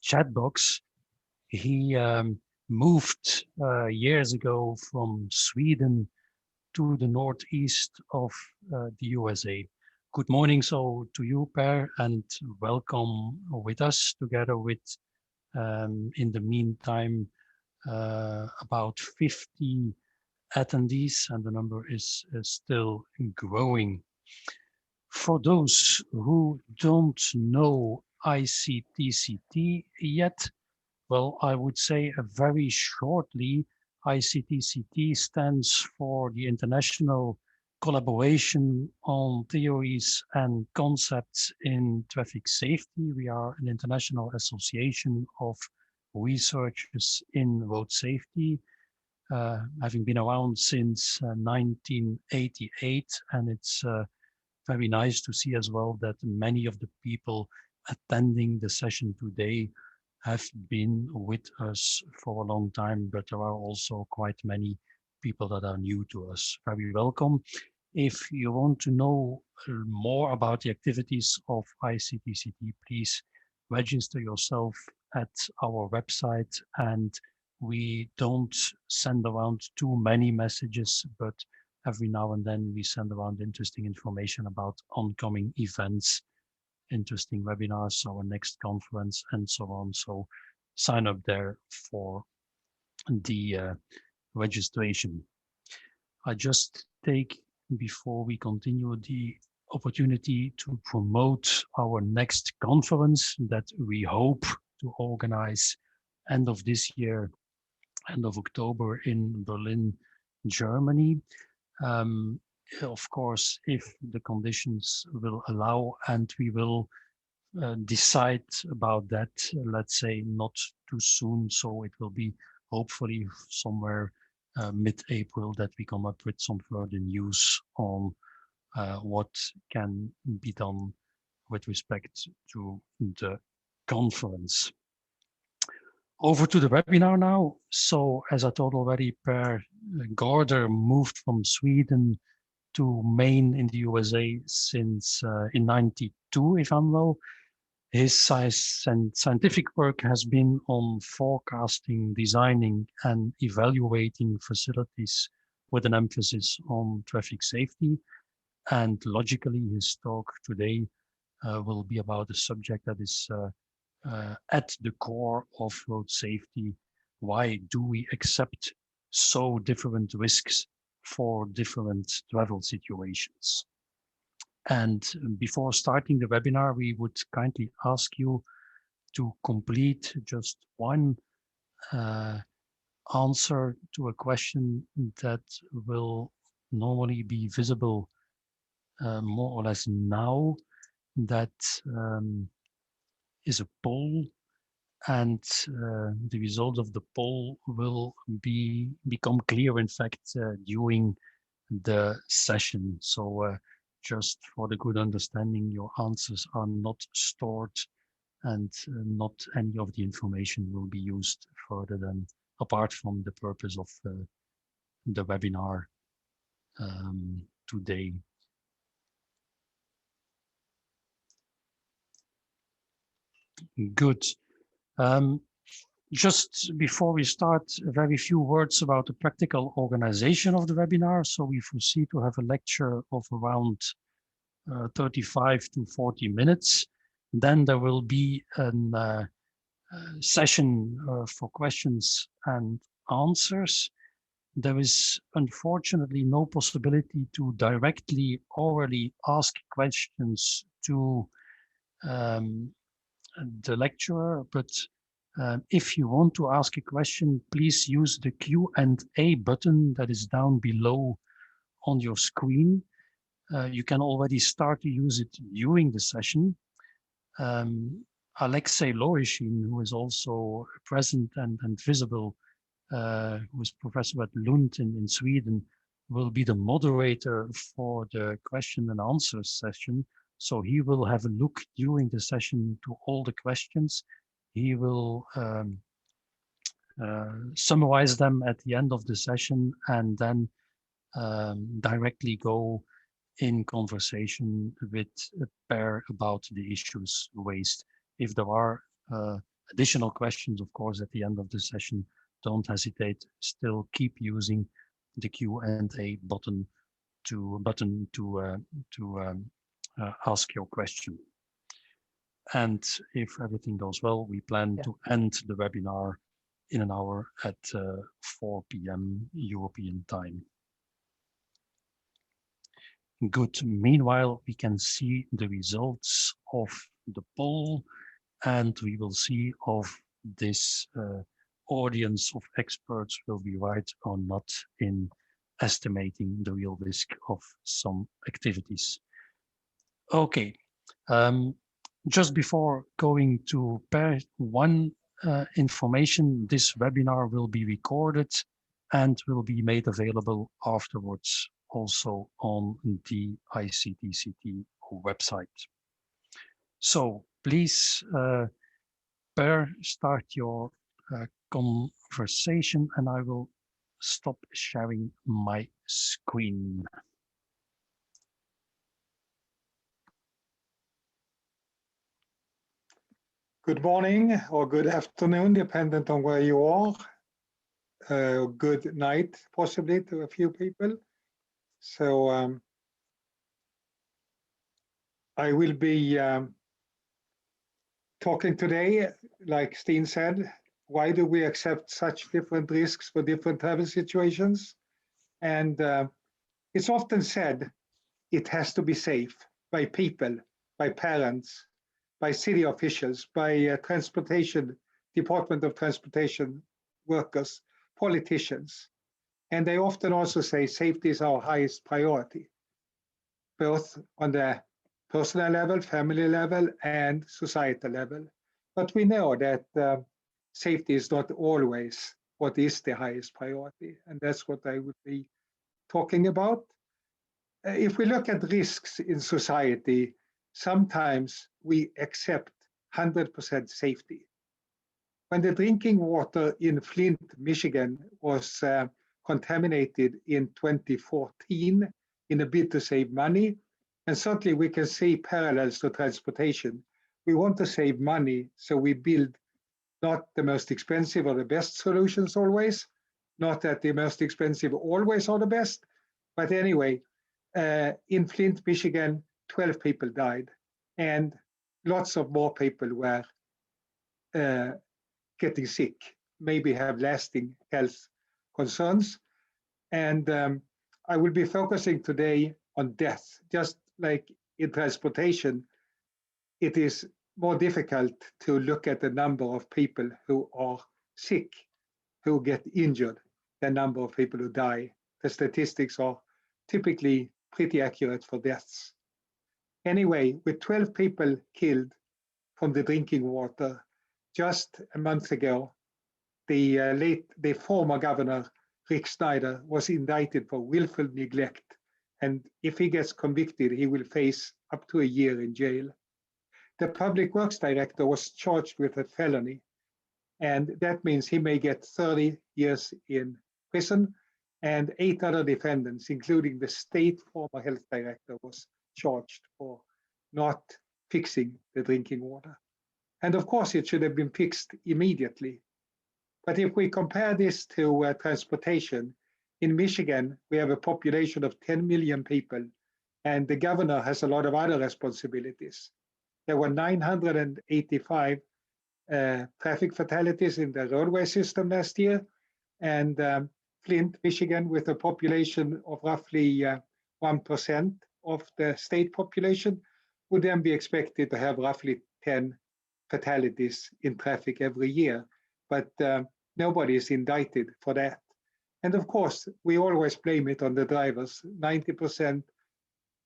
chat box. He moved years ago from Sweden to the northeast of the USA. Good morning to you, Per, and welcome with us together with, in the meantime, about 50 attendees, and the number is still growing. For those who don't know ICTCT yet, well, I would say very shortly, ICTCT stands for the International Collaboration on Theories and Concepts in Traffic Safety. We are an international association of researchers in road safety, having been around since 1988, and it's very nice to see as well that many of the people attending the session today have been with us for a long time, but there are also quite many people that are new to us. Very welcome. If you want to know more about the activities of ICTCT, please register yourself at our website, and we don't send around too many messages, but every now and then we send around interesting information about oncoming events, interesting webinars, our next conference, and so on. So sign up there for the registration. I just take, before we continue, the opportunity to promote our next conference that we hope to organize end of this year, end of October in Berlin, Germany. Of course, if the conditions will allow, and we will decide about that, let's say not too soon. So it will be hopefully somewhere mid-April that we come up with some further news on what can be done with respect to the conference. Over to the webinar now. So as I told already, Per Gårder moved from Sweden to Maine in the USA since in 92, if I'm well. His scientific work has been on forecasting, designing, and evaluating facilities with an emphasis on traffic safety. And logically, his talk today will be about a subject that is at the core of road safety. Why do we accept so different risks for different travel situations? And before starting the webinar, we would kindly ask you to complete just one answer to a question that will normally be visible more or less now. That is a poll, and the result of the poll will become clear, in fact, during the session. So just for the good understanding, your answers are not stored, and not any of the information will be used further than apart from the purpose of the webinar today. Good. Just before we start, a very few words about the practical organization of the webinar. So we foresee to have a lecture of around 35 to 40 minutes. Then there will be a session for questions and answers. There is unfortunately no possibility to directly orally ask questions to the lecturer, but if you want to ask a question, please use the Q&A button that is down below on your screen. You can already start to use it during the session. Alexei Lorishin, who is also present and visible, who is professor at Lund in Sweden, will be the moderator for the question and answer session. So he will have a look during the session to all the questions. He will summarize them at the end of the session, and then directly go in conversation with Per about the issues raised. If there are additional questions, of course, at the end of the session, don't hesitate. Still keep using the Q&A button to ask your question. And if everything goes well, we plan to end the webinar in an hour at 4 p.m. European time. Good. Meanwhile, we can see the results of the poll, and we will see if this audience of experts will be right or not in estimating the real risk of some activities. Okay. Just before going to pair one information, this webinar will be recorded and will be made available afterwards also on the ICTCT website. So please, Per, start your conversation and I will stop sharing my screen. Good morning or good afternoon, depending on where you are. Good night, possibly, to a few people. So I will be talking today, like Steen said, why do we accept such different risks for different travel situations? And it's often said it has to be safe by people, by parents, by city officials, by transportation, Department of Transportation workers, politicians. And they often also say safety is our highest priority, both on the personal level, family level, and societal level. But we know that safety is not always what is the highest priority. And that's what I would be talking about. If we look at risks in society, sometimes we accept 100% safety. When the drinking water in Flint, Michigan was contaminated in 2014 in a bid to save money, and certainly we can see parallels to transportation. We want to save money, so we build not the most expensive or the best solutions always, not that the most expensive always are the best, but anyway, in Flint, Michigan, 12 people died, and lots of more people were getting sick, maybe have lasting health concerns. And I will be focusing today on death. Just like in transportation, it is more difficult to look at the number of people who are sick, who get injured, than the number of people who die. The statistics are typically pretty accurate for deaths. Anyway, with 12 people killed from the drinking water, just a month ago, the former governor, Rick Snyder, was indicted for willful neglect. And if he gets convicted, he will face up to a year in jail. The public works director was charged with a felony. And that means he may get 30 years in prison, and 8 other defendants, including the state former health director, was charged for not fixing the drinking water. And of course, it should have been fixed immediately. But if we compare this to transportation, in Michigan, we have a population of 10 million people, and the governor has a lot of other responsibilities. There were 985 traffic fatalities in the roadway system last year, and Flint, Michigan, with a population of roughly 1% of the state population, would then be expected to have roughly 10 fatalities in traffic every year. But nobody is indicted for that. And of course, we always blame it on the drivers. 90%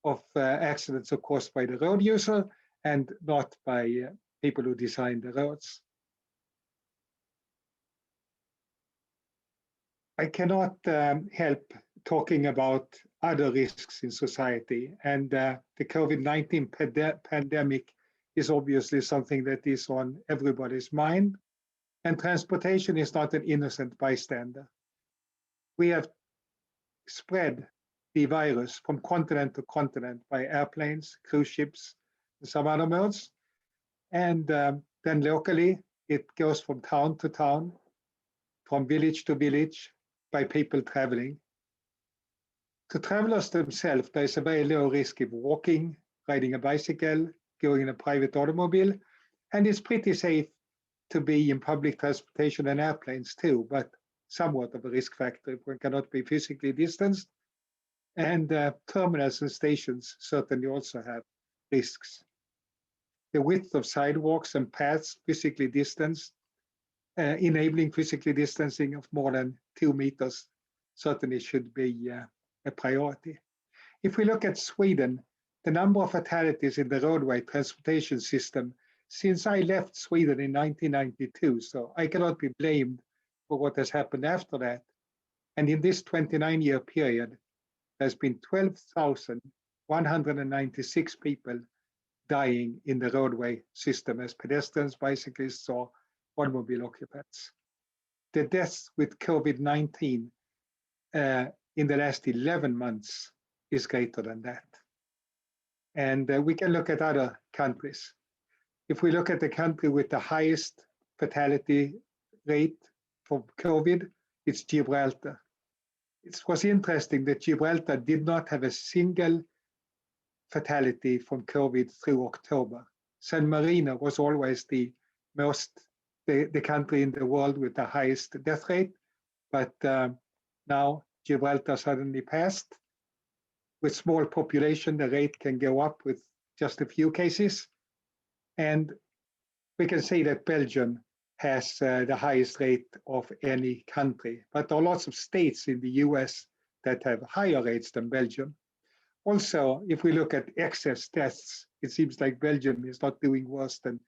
of accidents are caused by the road user and not by people who design the roads. I cannot help talking about other risks in society, and the COVID-19 pandemic is obviously something that is on everybody's mind, and transportation is not an innocent bystander. We have spread the virus from continent to continent by airplanes, cruise ships, and some other modes, and then locally it goes from town to town, from village to village, by people traveling. To travelers themselves, there is a very low risk of walking, riding a bicycle, going in a private automobile, and it's pretty safe to be in public transportation and airplanes too, but somewhat of a risk factor if one cannot be physically distanced. And terminals and stations certainly also have risks. The width of sidewalks and paths physically distanced, enabling physical distancing of more than 2 meters certainly should be a priority. If we look at Sweden, the number of fatalities in the roadway transportation system since I left Sweden in 1992, so I cannot be blamed for what has happened after that. And in this 29-year period, there's been 12,196 people dying in the roadway system as pedestrians, bicyclists, or automobile occupants. The deaths with COVID-19 in the last 11 months is greater than that. And we can look at other countries. If we look at the country with the highest fatality rate for COVID, it's Gibraltar. It was interesting that Gibraltar did not have a single fatality from COVID through October. San Marino was always the country in the world with the highest death rate, but now Gibraltar suddenly passed. With small population, the rate can go up with just a few cases. And we can say that Belgium has the highest rate of any country, but there are lots of states in the US that have higher rates than Belgium. Also, if we look at excess deaths, it seems like Belgium is not doing worse than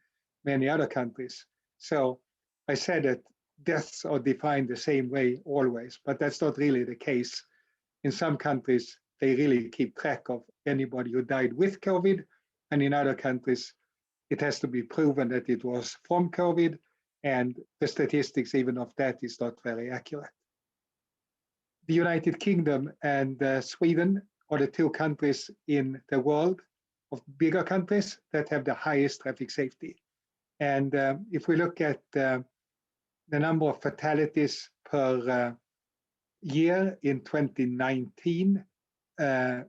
many other countries. So I said that deaths are defined the same way always, but that's not really the case. In some countries, they really keep track of anybody who died with COVID, and in other countries, it has to be proven that it was from COVID, and the statistics even of that is not very accurate. The United Kingdom and Sweden are the two countries in the world of bigger countries that have the highest traffic safety. And if we look at the number of fatalities per year in 2019 per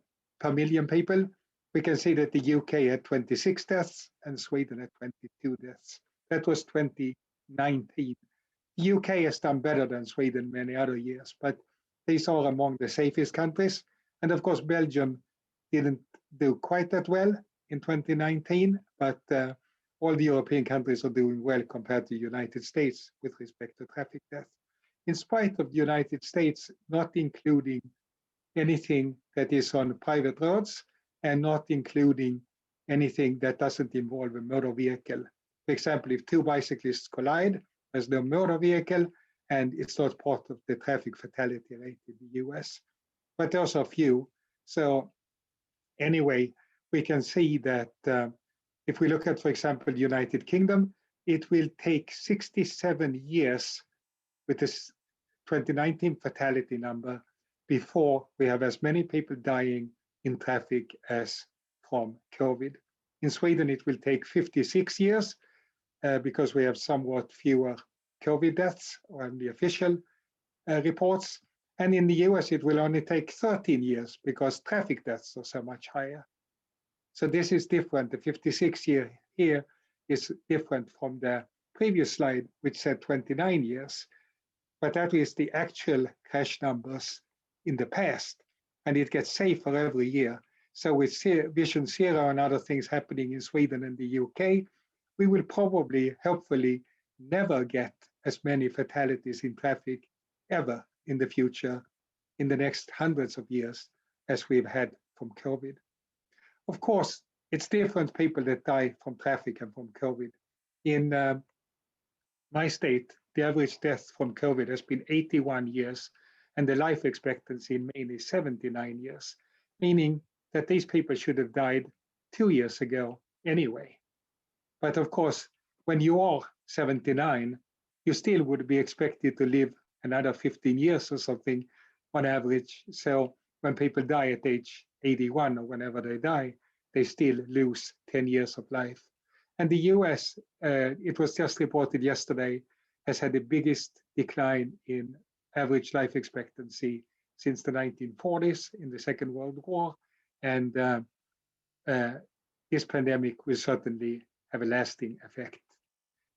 million people, we can see that the UK had 26 deaths and Sweden had 22 deaths. That was 2019. The UK has done better than Sweden many other years, but these are among the safest countries. And of course, Belgium didn't do quite that well in 2019, but all the European countries are doing well compared to the United States with respect to traffic deaths. In spite of the United States not including anything that is on private roads and not including anything that doesn't involve a motor vehicle. For example, if two bicyclists collide, there's no motor vehicle and it's not part of the traffic fatality rate in the US. But there's a few. So anyway, we can see that if we look at, for example, the United Kingdom, it will take 67 years with this 2019 fatality number before we have as many people dying in traffic as from COVID. In Sweden, it will take 56 years because we have somewhat fewer COVID deaths on the official reports. And in the US, it will only take 13 years because traffic deaths are so much higher. So this is different. The 56 year here is different from the previous slide, which said 29 years. But that is the actual crash numbers in the past. And it gets safer every year. So with Vision Zero and other things happening in Sweden and the UK, we will probably, hopefully, never get as many fatalities in traffic ever in the future, in the next hundreds of years, as we've had from COVID. Of course, it's different people that die from traffic and from COVID. In my state, the average death from COVID has been 81 years, and the life expectancy in Maine is 79 years, meaning that these people should have died 2 years ago anyway. But of course, when you are 79, you still would be expected to live another 15 years or something on average. So when people die at age 81 or whenever they die, they still lose 10 years of life. And the US, it was just reported yesterday, has had the biggest decline in average life expectancy since the 1940s in the Second World War. And this pandemic will certainly have a lasting effect.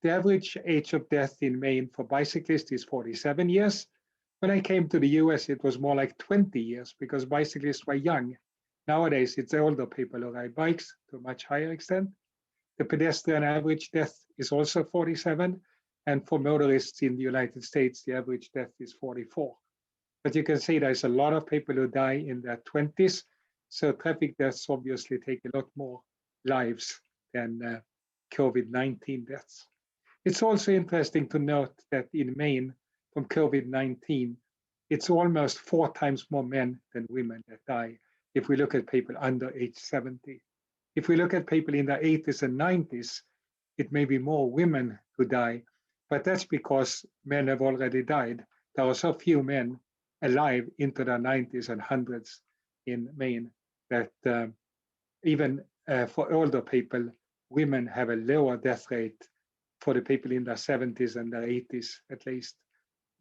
The average age of death in Maine for bicyclists is 47 years. When I came to the US, it was more like 20 years because bicyclists were young. Nowadays, it's older people who ride bikes to a much higher extent. The pedestrian average death is also 47. And for motorists in the United States, the average death is 44. But you can see there's a lot of people who die in their 20s. So traffic deaths obviously take a lot more lives than COVID-19 deaths. It's also interesting to note that in Maine, from COVID-19, it's almost 4 times more men than women that die if we look at people under age 70. If we look at people in their 80s and 90s, it may be more women who die, but that's because men have already died. There are so few men alive into their 90s and hundreds in Maine that even for older people, women have a lower death rate for the people in their 70s and their 80s, at least,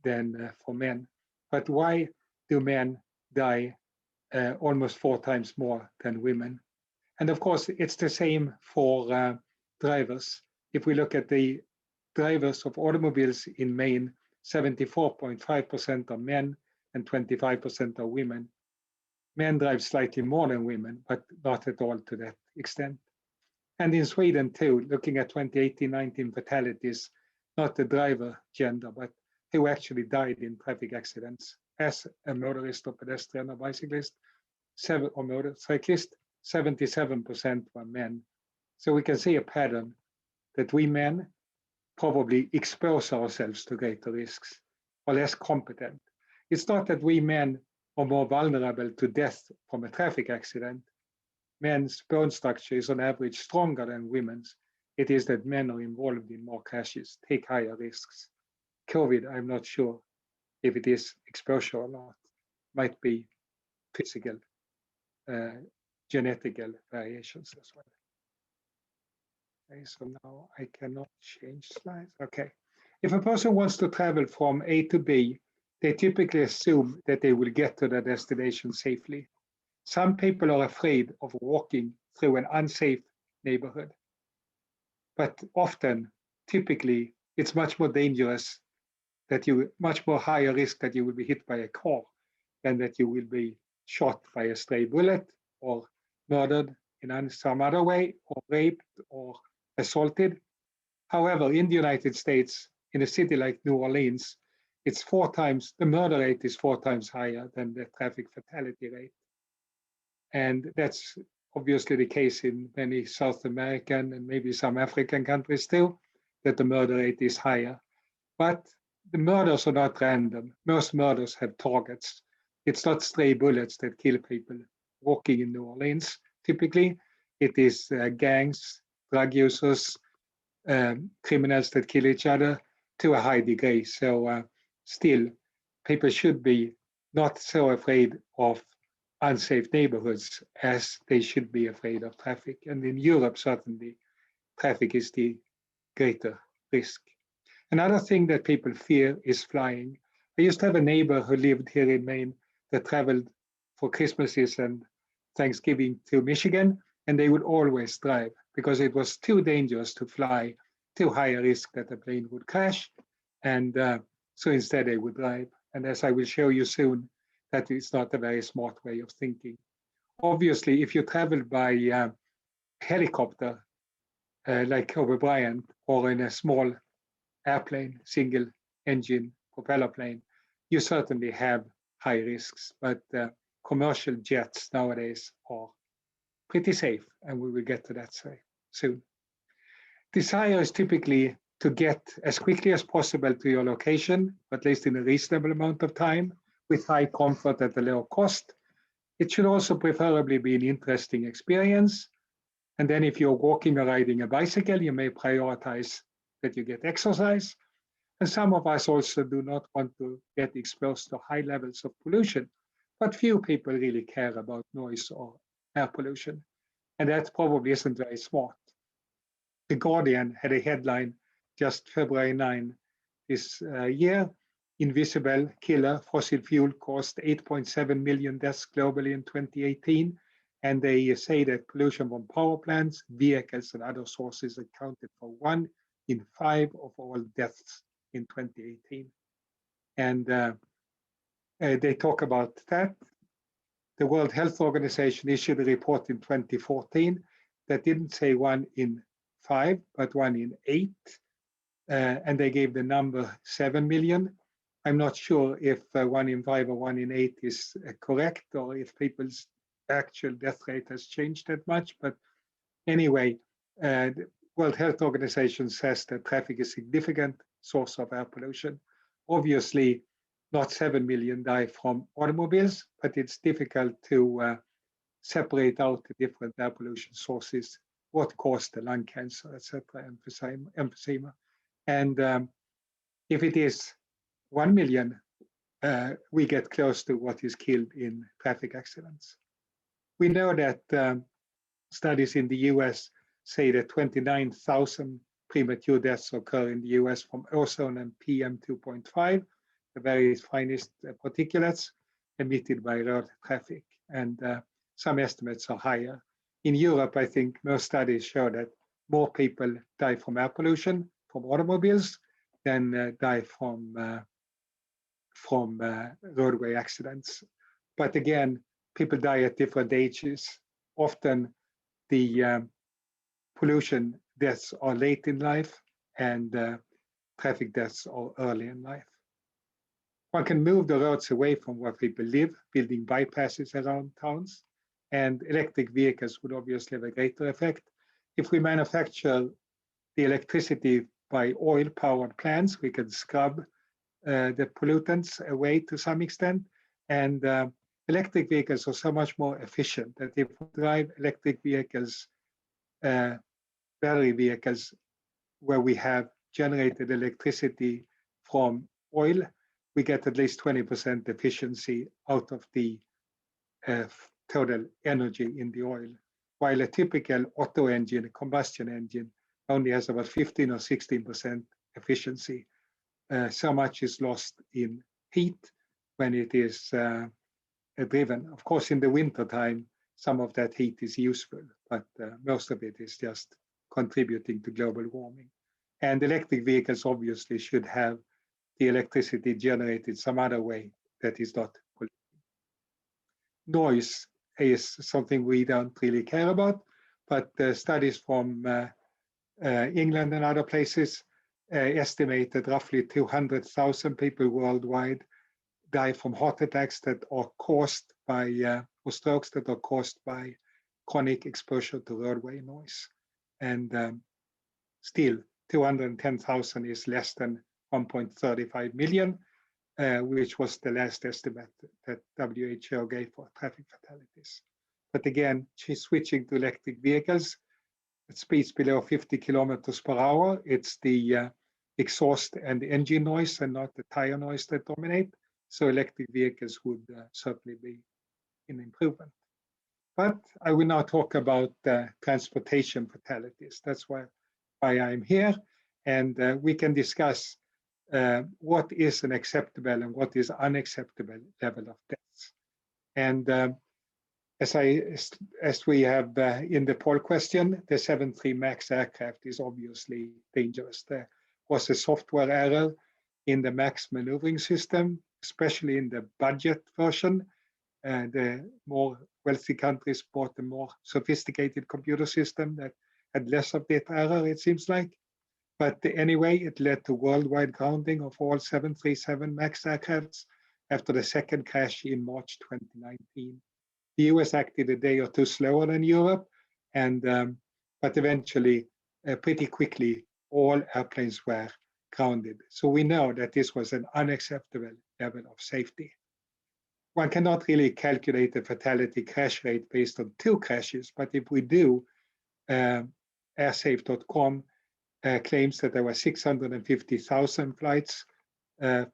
than for men. But why do men die almost 4 times more than women? And of course, it's the same for drivers. If we look at the drivers of automobiles in Maine, 74.5% are men and 25% are women. Men drive slightly more than women, but not at all to that extent. And in Sweden too, looking at 2018-19 fatalities, not the driver gender, but who actually died in traffic accidents as a motorist or pedestrian or bicyclist, or motorcyclist, 77% were men. So we can see a pattern that we men probably expose ourselves to greater risks or less competent. It's not that we men are more vulnerable to death from a traffic accident. Men's bone structure is on average stronger than women's. It is that men are involved in more crashes, take higher risks. COVID, I'm not sure if it is exposure or not. Might be physical, genetical variations as well. Okay, so now I cannot change slides. Okay. If a person wants to travel from A to B, they typically assume that they will get to their destination safely. Some people are afraid of walking through an unsafe neighborhood. But often, typically, it's much more dangerous much more higher risk that you will be hit by a car than that you will be shot by a stray bullet or murdered in some other way or raped or assaulted. However, in the United States, in a city like New Orleans, it's 4 times, the murder rate is 4 times higher than the traffic fatality rate. And that's obviously the case in many South American and maybe some African countries too, that the murder rate is higher. But the murders are not random. Most murders have targets. It's not stray bullets that kill people walking in New Orleans. Typically, it is gangs, drug users, criminals that kill each other to a high degree. So still, people should be not so afraid of unsafe neighborhoods as they should be afraid of traffic. And in Europe, certainly, traffic is the greater risk. Another thing that people fear is flying. I used to have a neighbor who lived here in Maine that traveled for Christmases and Thanksgiving to Michigan, and they would always drive because it was too dangerous to fly, too high a risk that the plane would crash. And so instead they would drive. And as I will show you soon, that is not a very smart way of thinking. Obviously, if you travel by helicopter, like over Bryant, or in a small airplane, single engine propeller plane, you certainly have high risks, but commercial jets nowadays are pretty safe, and we will get to that soon. Desire is typically to get as quickly as possible to your location, at least in a reasonable amount of time, with high comfort at a low cost. It should also preferably be an interesting experience. And then if you're walking or riding a bicycle, you may prioritize that you get exercise. And some of us also do not want to get exposed to high levels of pollution, but few people really care about noise or air pollution. And that probably isn't very smart. The Guardian had a headline just February 9 this year. Invisible killer fossil fuel caused 8.7 million deaths globally in 2018. And they say that pollution from power plants, vehicles, and other sources accounted for 1 in 5 of all deaths in 2018. And they talk about that. The World Health Organization issued a report in 2014 that didn't say 1 in 5, but 1 in 8. And they gave the number 7 million. I'm not sure if 1 in 5 or 1 in 8 is correct, or if people's actual death rate has changed that much. But anyway, the World Health Organization says that traffic is a significant source of air pollution. Obviously, not 7 million die from automobiles, but it's difficult to separate out the different air pollution sources, what caused the lung cancer, etc., emphysema. And if it is 1 million, we get close to what is killed in traffic accidents. We know that studies in the US say that 29,000 premature deaths occur in the US from ozone and PM2.5, the very finest particulates emitted by road traffic. And some estimates are higher. In Europe, I think most studies show that more people die from air pollution from automobiles than die from roadway accidents. But again, people die at different ages. Often the pollution deaths are late in life, and traffic deaths are early in life. One can move the roads away from where people live, building bypasses around towns, and electric vehicles would obviously have a greater effect. If we manufacture the electricity by oil-powered plants, we can scrub the pollutants away to some extent. And electric vehicles are so much more efficient that if we drive electric vehicles, battery vehicles, where we have generated electricity from oil, we get at least 20% efficiency out of the total energy in the oil. While a typical auto engine, a combustion engine, only has about 15 or 16% efficiency. So much is lost in heat when it is driven. Of course, in the winter time, some of that heat is useful, but most of it is just contributing to global warming. And electric vehicles obviously should have the electricity generated some other way that is not polluting. Noise is something we don't really care about, but studies from England and other places estimate that roughly 200,000 people worldwide die from heart attacks that are caused by, or strokes that are caused by chronic exposure to roadway noise. And still, 210,000 is less than 1.35 million, which was the last estimate that WHO gave for traffic fatalities. But again, switching to electric vehicles at speeds below 50 kilometers per hour, it's the exhaust and the engine noise and not the tire noise that dominate. So electric vehicles would certainly be an improvement. But I will now talk about transportation fatalities. That's why I'm here. And we can discuss what is an acceptable and what is unacceptable level of deaths. And as we have in the poll question, the 73 MAX aircraft is obviously dangerous. There was a software error in the MAX maneuvering system, especially in the budget version. The more wealthy countries bought a more sophisticated computer system that had less of that error, it seems like. But anyway, it led to worldwide grounding of all 737 MAX aircrafts after the second crash in March 2019. The US acted a day or two slower than Europe, and but eventually, pretty quickly, all airplanes were grounded. So we know that this was an unacceptable level of safety. One cannot really calculate the fatality crash rate based on 2 crashes, but if we do, airsafe.com claims that there were 650,000 flights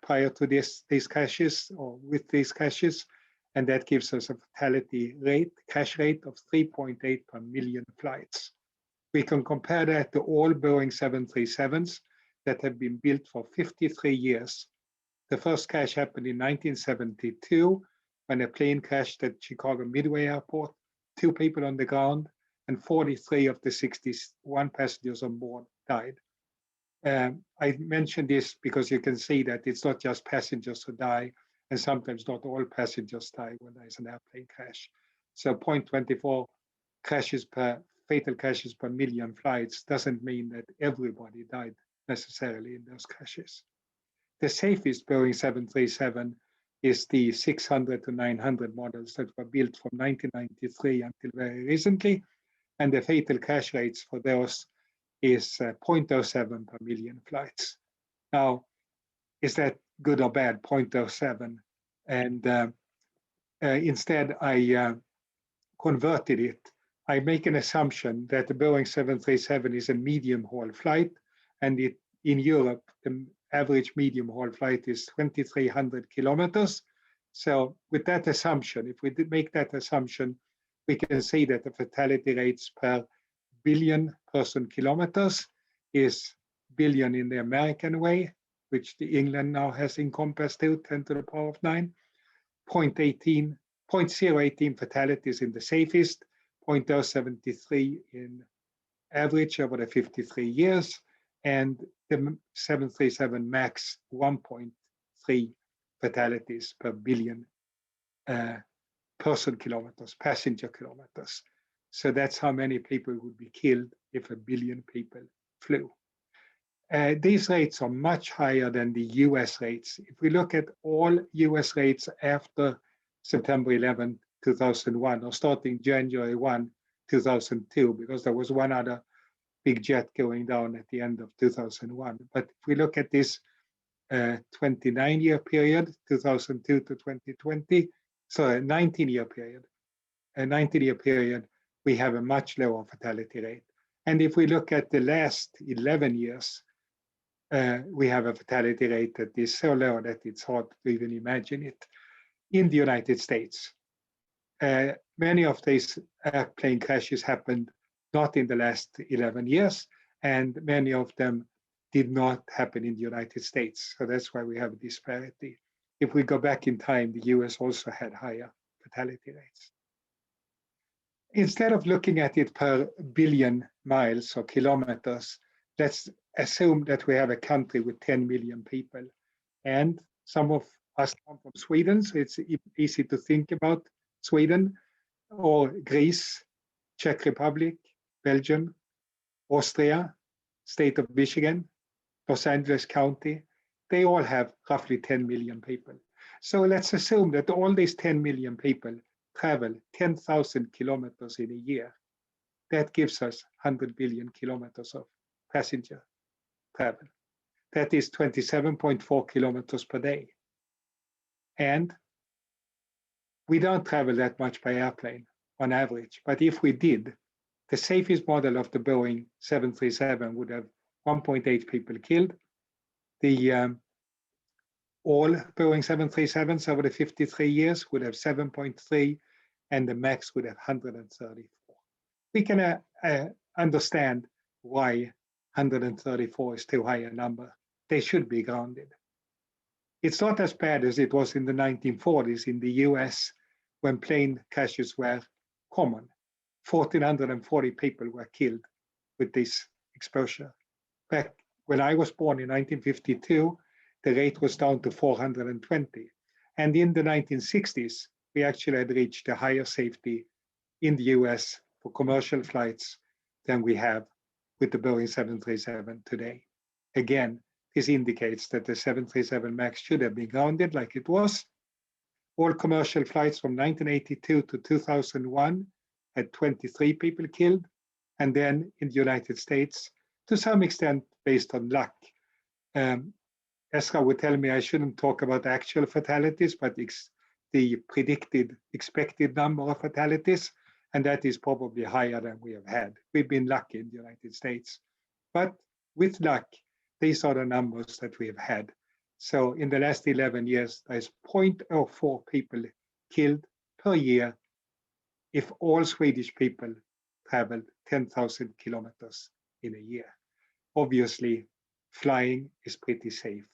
prior to these crashes or with these crashes, and that gives us a fatality rate, crash rate of 3.8 per million flights. We can compare that to all Boeing 737s that have been built for 53 years. The first crash happened in 1972 when a plane crashed at Chicago Midway Airport, 2 people on the ground, and 43 of the 61 passengers on board died. I mention this because you can see that it's not just passengers who die, and sometimes not all passengers die when there's an airplane crash. So 0.24 fatal crashes per million flights doesn't mean that everybody died necessarily in those crashes. The safest Boeing 737 is the 600 to 900 models that were built from 1993 until very recently, and the fatal crash rates for those is 0.07 per million flights. Now, is that good or bad, 0.07? And instead, I converted it. I make an assumption that the Boeing 737 is a medium haul flight, and in Europe, the average medium haul flight is 2,300 kilometers. So with that assumption, if we did make that assumption, we can say that the fatality rates per billion person kilometers is billion in the American way, which the England now has encompassed to 10 to the power of 9, 0.018 fatalities in the safest, 0.073 in average over the 53 years, and the 737 MAX 1.3 fatalities per billion person kilometers, passenger kilometers. So that's how many people would be killed if a billion people flew. These rates are much higher than the US rates. If we look at all US rates after September 11, 2001, or starting January 1, 2002, because there was one other big jet going down at the end of 2001. But if we look at this 29-year period, 2002 to 2020, so a 19-year period, we have a much lower fatality rate. And if we look at the last 11 years, we have a fatality rate that is so low that it's hard to even imagine it. In the United States, many of these airplane crashes happened not in the last 11 years, and many of them did not happen in the United States. So that's why we have a disparity. If we go back in time, the US also had higher fatality rates. Instead of looking at it per billion miles or kilometers, let's assume that we have a country with 10 million people. And some of us come from Sweden, so it's easy to think about Sweden, or Greece, Czech Republic, Belgium, Austria, state of Michigan, Los Angeles County. They all have roughly 10 million people. So let's assume that all these 10 million people travel 10,000 kilometers in a year. That gives us 100 billion kilometers of passenger travel. That is 27.4 kilometers per day. And we don't travel that much by airplane on average. But if we did, the safest model of the Boeing 737 would have 1.8 people killed. The all Boeing 737s over the 53 years would have 7.3, and the MAX would have 134. We can understand why 134 is too high a number. They should be grounded. It's not as bad as it was in the 1940s in the US when plane crashes were common. 1,440 people were killed with this exposure. Back when I was born in 1952, the rate was down to 420. And in the 1960s, we actually had reached a higher safety in the US for commercial flights than we have with the Boeing 737 today. Again, this indicates that the 737 MAX should have been grounded like it was. All commercial flights from 1982 to 2001 had 23 people killed. And then in the United States, to some extent based on luck. Esra would tell me I shouldn't talk about actual fatalities, but the predicted, expected number of fatalities, and that is probably higher than we have had. We've been lucky in the United States. But with luck, these are the numbers that we have had. So in the last 11 years, there's 0.04 people killed per year if all Swedish people traveled 10,000 kilometers in a year. Obviously, flying is pretty safe.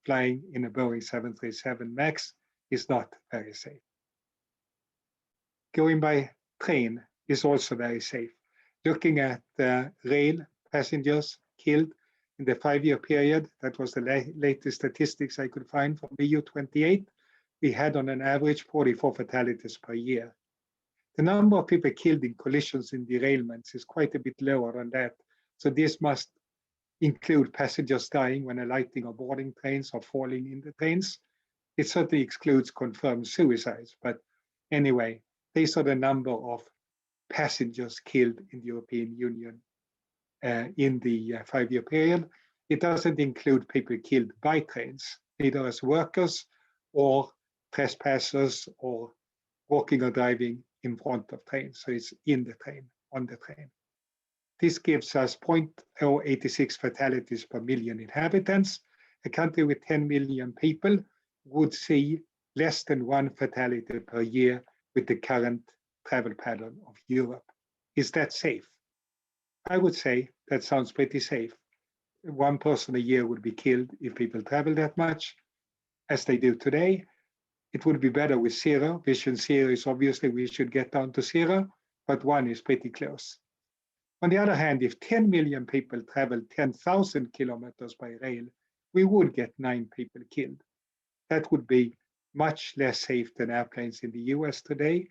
Flying in a Boeing 737 MAX is not very safe. Going by train is also very safe. Looking at rail passengers killed in the 5-year period, that was the latest statistics I could find from EU28, we had on an average 44 fatalities per year. The number of people killed in collisions and derailments is quite a bit lower than that. So this must include passengers dying when alighting or boarding trains or falling in the trains. It certainly excludes confirmed suicides, but anyway, these are the number of passengers killed in the European Union in the 5-year period. It doesn't include people killed by trains, either as workers or trespassers or walking or driving in front of trains. So it's in the train, on the train. This gives us 0.086 fatalities per million inhabitants. A country with 10 million people would see less than 1 fatality per year with the current travel pattern of Europe. Is that safe? I would say that sounds pretty safe. 1 person a year would be killed if people travel that much, as they do today. It would be better with 0. Vision 0 is obviously we should get down to 0, but 1 is pretty close. On the other hand, if 10 million people travel 10,000 kilometers by rail, we would get 9 people killed. That would be much less safe than airplanes in the US today,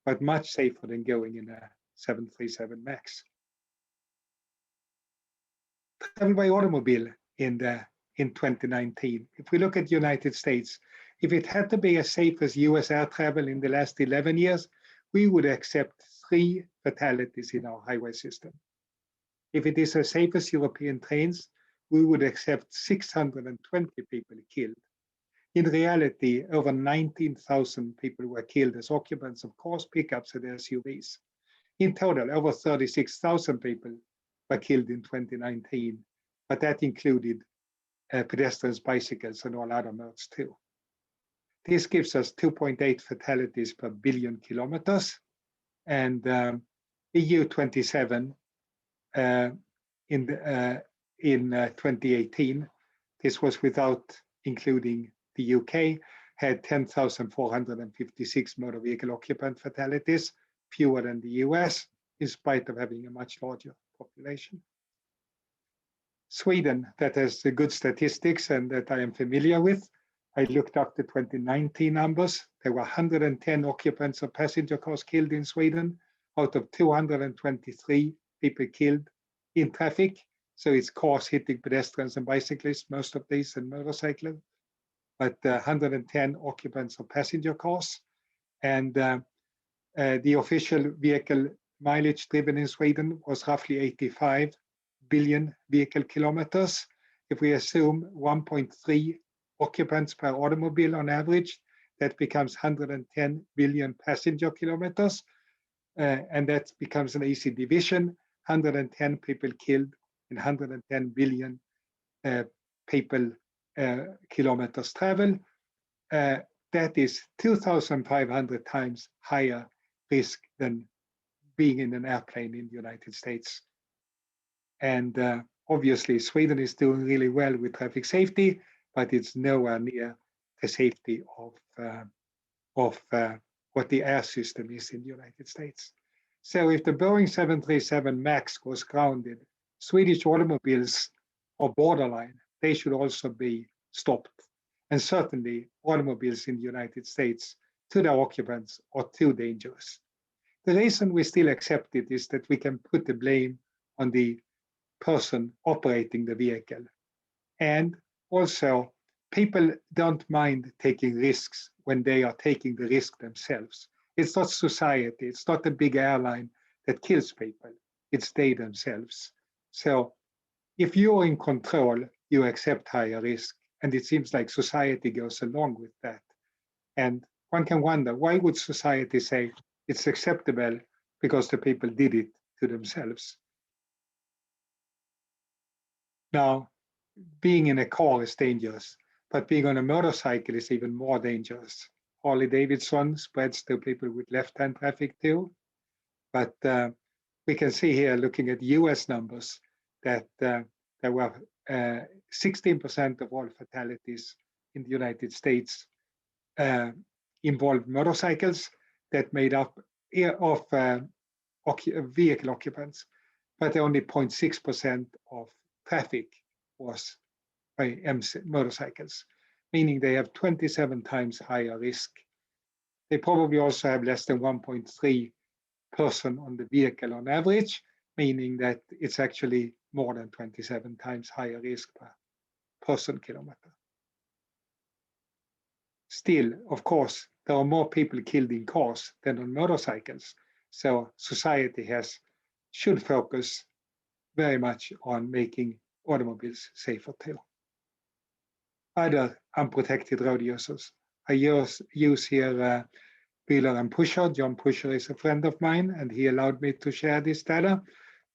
but much safer than going in a 737 MAX. Travel by automobile in 2019. If we look at the United States, if it had to be as safe as US air travel in the last 11 years, we would accept 3 fatalities in our highway system. If it is as safe as European trains, we would accept 620 people killed. In reality, over 19,000 people were killed as occupants of cars, pickups, and SUVs. In total, over 36,000 people were killed in 2019, but that included pedestrians, bicycles, and all other modes too. This gives us 2.8 fatalities per billion kilometers, and EU27 in 2018, this was without including the UK, had 10,456 motor vehicle occupant fatalities, fewer than the US, in spite of having a much larger population. Sweden, that has good statistics and that I am familiar with, I looked up the 2019 numbers. There were 110 occupants of passenger cars killed in Sweden, out of 223 people killed in traffic. So it's cars hitting pedestrians and bicyclists, most of these, and motorcycles, but 110 occupants of passenger cars. And the official vehicle mileage driven in Sweden was roughly 85 billion vehicle kilometers. If we assume 1.3 occupants per automobile on average, that becomes 110 billion passenger kilometers. And that becomes an easy division, 110 people killed and 110 billion people kilometers travel. That is 2,500 times higher risk than being in an airplane in the United States. And obviously, Sweden is doing really well with traffic safety, but it's nowhere near the safety of what the air system is in the United States. So if the Boeing 737 MAX was grounded, Swedish automobiles are borderline. They should also be stopped. And certainly automobiles in the United States to their occupants are too dangerous. The reason we still accept it is that we can put the blame on the person operating the vehicle. And also, people don't mind taking risks when they are taking the risk themselves. It's not society, it's not a big airline that kills people, it's they themselves. So if you're in control, you accept higher risk. And it seems like society goes along with that. And one can wonder, why would society say it's acceptable because the people did it to themselves? Now, being in a car is dangerous, but being on a motorcycle is even more dangerous. Harley Davidson spreads to people with left-hand traffic too. But we can see here, looking at US numbers, that there were 16% of all fatalities in the United States involved motorcycles that made up of vehicle occupants, but only 0.6% of traffic was by motorcycles, meaning they have 27 times higher risk. They probably also have less than 1.3 person on the vehicle on average, meaning that it's actually more than 27 times higher risk per person kilometer. Still, of course, there are more people killed in cars than on motorcycles. So society should focus very much on making automobiles safer too. Other unprotected road users. I use here Wheeler and Pusher. John Pusher is a friend of mine, and he allowed me to share this data.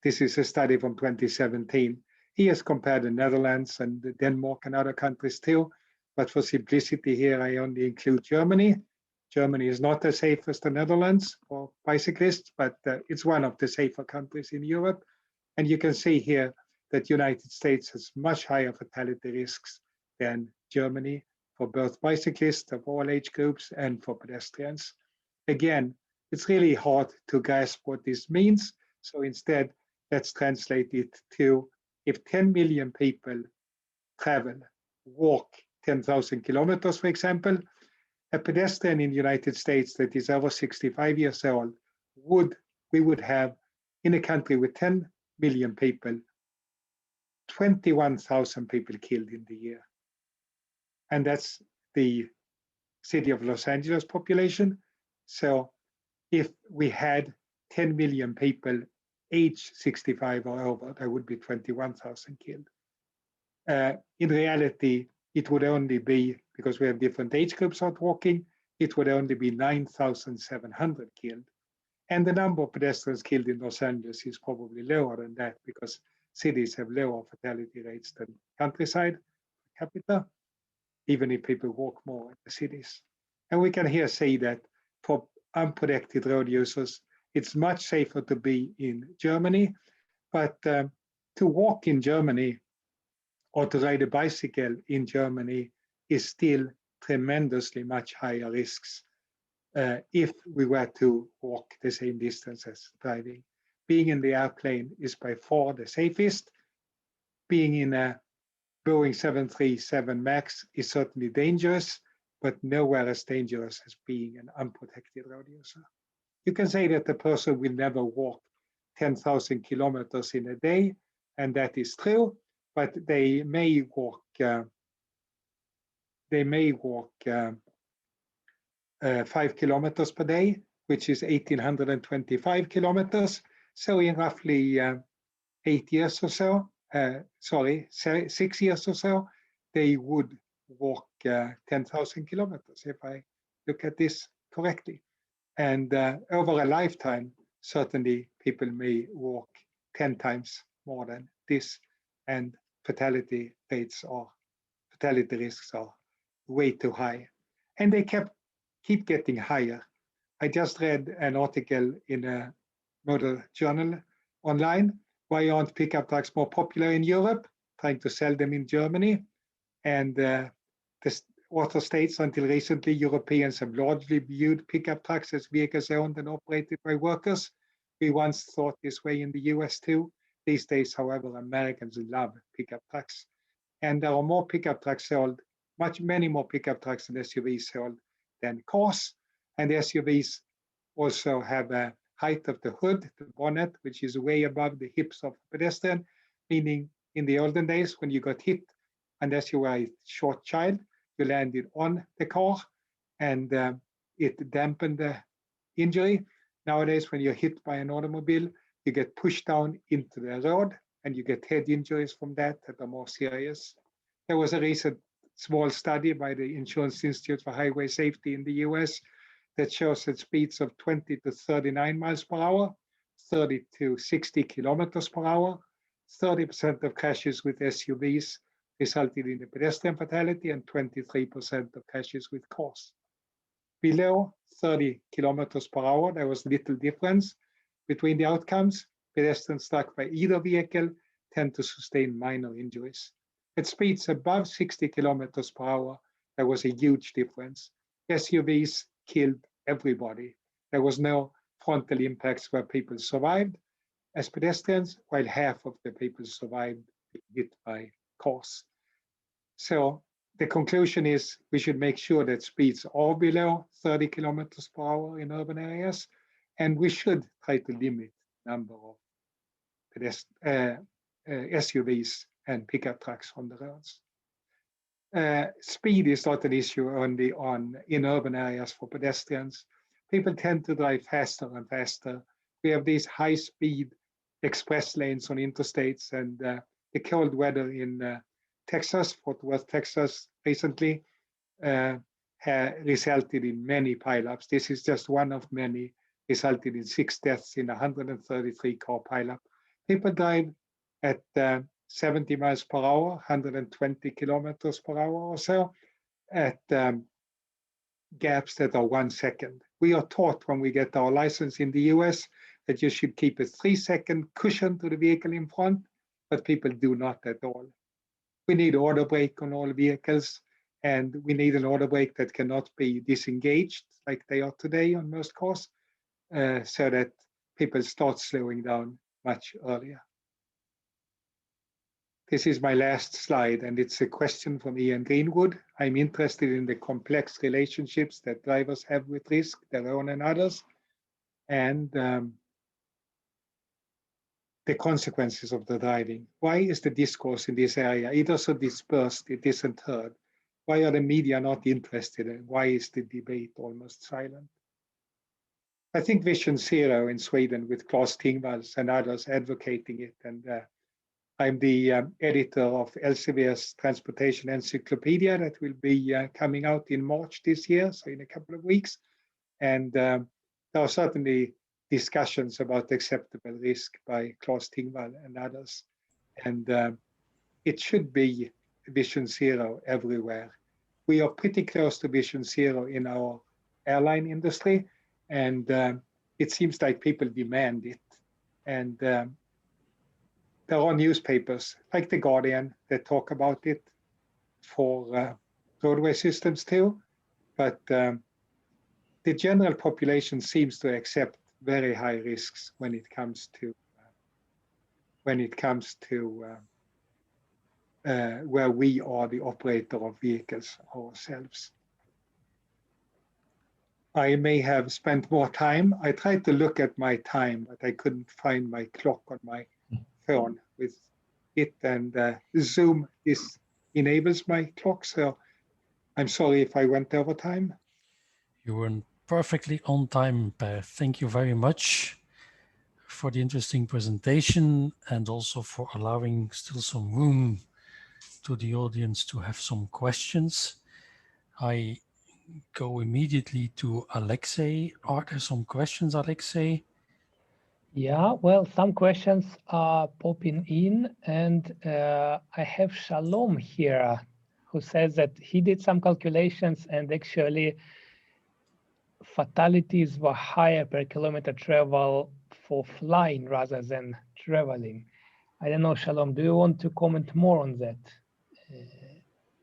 This is a study from 2017. He has compared the Netherlands and Denmark and other countries too. But for simplicity here, I only include Germany. Germany is not as safe as the Netherlands for bicyclists, but it's one of the safer countries in Europe. And you can see here that United States has much higher fatality risks than Germany for both bicyclists of all age groups and for pedestrians. Again, it's really hard to grasp what this means. So instead, let's translate it to if 10 million people travel, walk 10,000 kilometers, for example, a pedestrian in the United States that is over 65 years old, we would have, in a country with 10 million people, 21,000 people killed in the year. And that's the city of Los Angeles population. So if we had 10 million people age 65 or over, there would be 21,000 killed. In reality, it would only be, because we have different age groups out walking, it would only be 9,700 killed. And the number of pedestrians killed in Los Angeles is probably lower than that because cities have lower fatality rates than countryside per capita, even if people walk more in the cities. And we can here see that for unprotected road users, it's much safer to be in Germany, but to walk in Germany or to ride a bicycle in Germany is still tremendously much higher risks if we were to walk the same distance as driving. Being in the airplane is by far the safest. Being in a Boeing 737 MAX is certainly dangerous, but nowhere as dangerous as being an unprotected road user. You can say that the person will never walk 10,000 kilometers in a day, and that is true, but they may walk 5 kilometers per day, which is 1,825 kilometers. So in roughly 6 years or so, they would walk 10,000 kilometers, if I look at this correctly. And over a lifetime, certainly people may walk 10 times more than this, and fatality risks are way too high. And they keep getting higher. I just read an article in a motor journal online. Why aren't pickup trucks more popular in Europe? Trying to sell them in Germany. And the author states, until recently, Europeans have largely viewed pickup trucks as vehicles owned and operated by workers. We once thought this way in the US too. These days, however, Americans love pickup trucks. And there are more pickup trucks sold, many more pickup trucks and SUVs sold than cars. And the SUVs also have a height of the hood, the bonnet, which is way above the hips of a pedestrian, meaning in the olden days when you got hit, unless you were a short child, you landed on the car and it dampened the injury. Nowadays, when you're hit by an automobile, you get pushed down into the road and you get head injuries from that are more serious. There was a recent small study by the Insurance Institute for Highway Safety in the US that shows that speeds of 20 to 39 miles per hour, 30 to 60 kilometers per hour, 30% of crashes with SUVs resulted in a pedestrian fatality and 23% of crashes with cars. Below 30 kilometers per hour, there was little difference between the outcomes. Pedestrians struck by either vehicle tend to sustain minor injuries. At speeds above 60 kilometers per hour, there was a huge difference. SUVs killed everybody. There was no frontal impacts where people survived as pedestrians, while half of the people survived being hit by cars. So the conclusion is we should make sure that speeds are below 30 kilometers per hour in urban areas, and we should try to limit the number of SUVs and pickup trucks on the roads. Speed is not an issue only in urban areas for pedestrians. People tend to drive faster and faster. We have these high-speed express lanes on interstates, and the cold weather in Texas, Fort Worth, Texas, recently resulted in many pileups. This is just one of many, resulted in 6 deaths in a 133-car pileup. People drive at 70 miles per hour, 120 kilometers per hour or so, at gaps that are 1 second. We are taught when we get our license in the US that you should keep a 3-second cushion to the vehicle in front, but people do not at all. We need auto brake on all vehicles, and we need an auto brake that cannot be disengaged like they are today on most cars, so that people start slowing down much earlier. This is my last slide, and it's a question from Ian Greenwood. I'm interested in the complex relationships that drivers have with risk, their own and others, and the consequences of the driving. Why is the discourse in this area either so dispersed it isn't heard? Why are the media not interested, and why is the debate almost silent? I think Vision Zero in Sweden, with Claes Tingvalls and others advocating it, and I'm the editor of Elsevier's Transportation Encyclopedia that will be coming out in March this year, so in a couple of weeks. And there are certainly discussions about acceptable risk by Claes Tingvall and others. And it should be Vision Zero everywhere. We are pretty close to Vision Zero in our airline industry, and it seems like people demand it. And there are newspapers like the Guardian that talk about it for roadway systems too, but the general population seems to accept very high risks when it comes to where we are the operator of vehicles ourselves. I may have spent more time. I tried to look at my time, but I couldn't find my clock on my phone with it, and Zoom enables my clock, so I'm sorry if I went over time. You were perfectly on time, Per. Thank you very much for the interesting presentation, and also for allowing still some room to the audience to have some questions. I go immediately to Alexei. Are there some questions, Alexei? Yeah, well, some questions are popping in, and I have Shalom here, who says that he did some calculations, and actually fatalities were higher per kilometer travel for flying rather than traveling. I don't know, Shalom, do you want to comment more on that?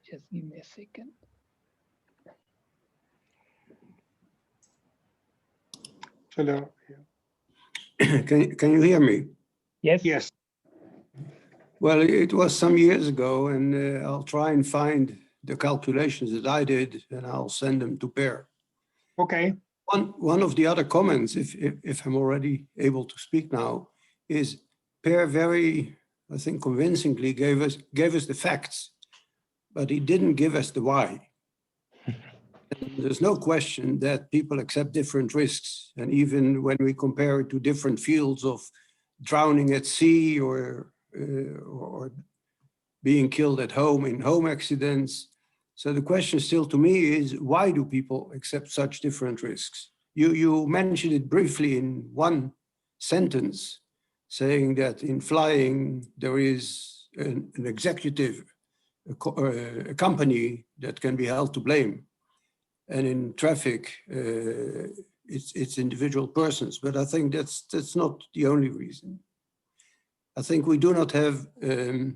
Just give me a second. Shalom. Can you hear me? Yes. Yes. Well, it was some years ago, and I'll try and find the calculations that I did, and I'll send them to Per. Okay. One of the other comments, if I'm already able to speak now, is Per very, I think, convincingly gave us the facts, but he didn't give us the why. And there's no question that people accept different risks, and even when we compare it to different fields of drowning at sea or being killed at home in home accidents. So the question still to me is, why do people accept such different risks? You mentioned it briefly in one sentence, saying that in flying, there is an executive, a company that can be held to blame. And in traffic, it's individual persons. But I think that's not the only reason. I think we do not have a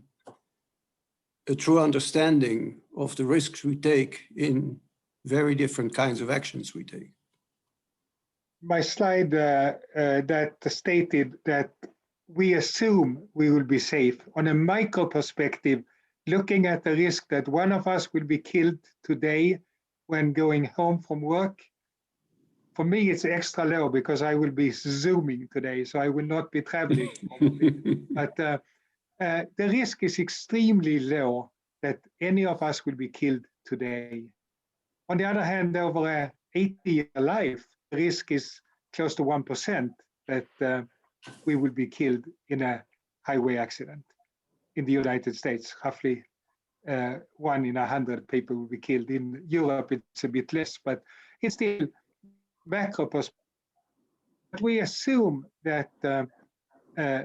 true understanding of the risks we take in very different kinds of actions we take. My slide that stated that we assume we will be safe. On a micro perspective, looking at the risk that one of us will be killed today when going home from work, for me, it's extra low because I will be Zooming today, so I will not be traveling. But the risk is extremely low that any of us will be killed today. On the other hand, over a 80-year life, the risk is close to 1% that we will be killed in a highway accident. In the United States, roughly 1 in 100 people will be killed. In Europe, it's a bit less, but it's still macro perspective. But we assume that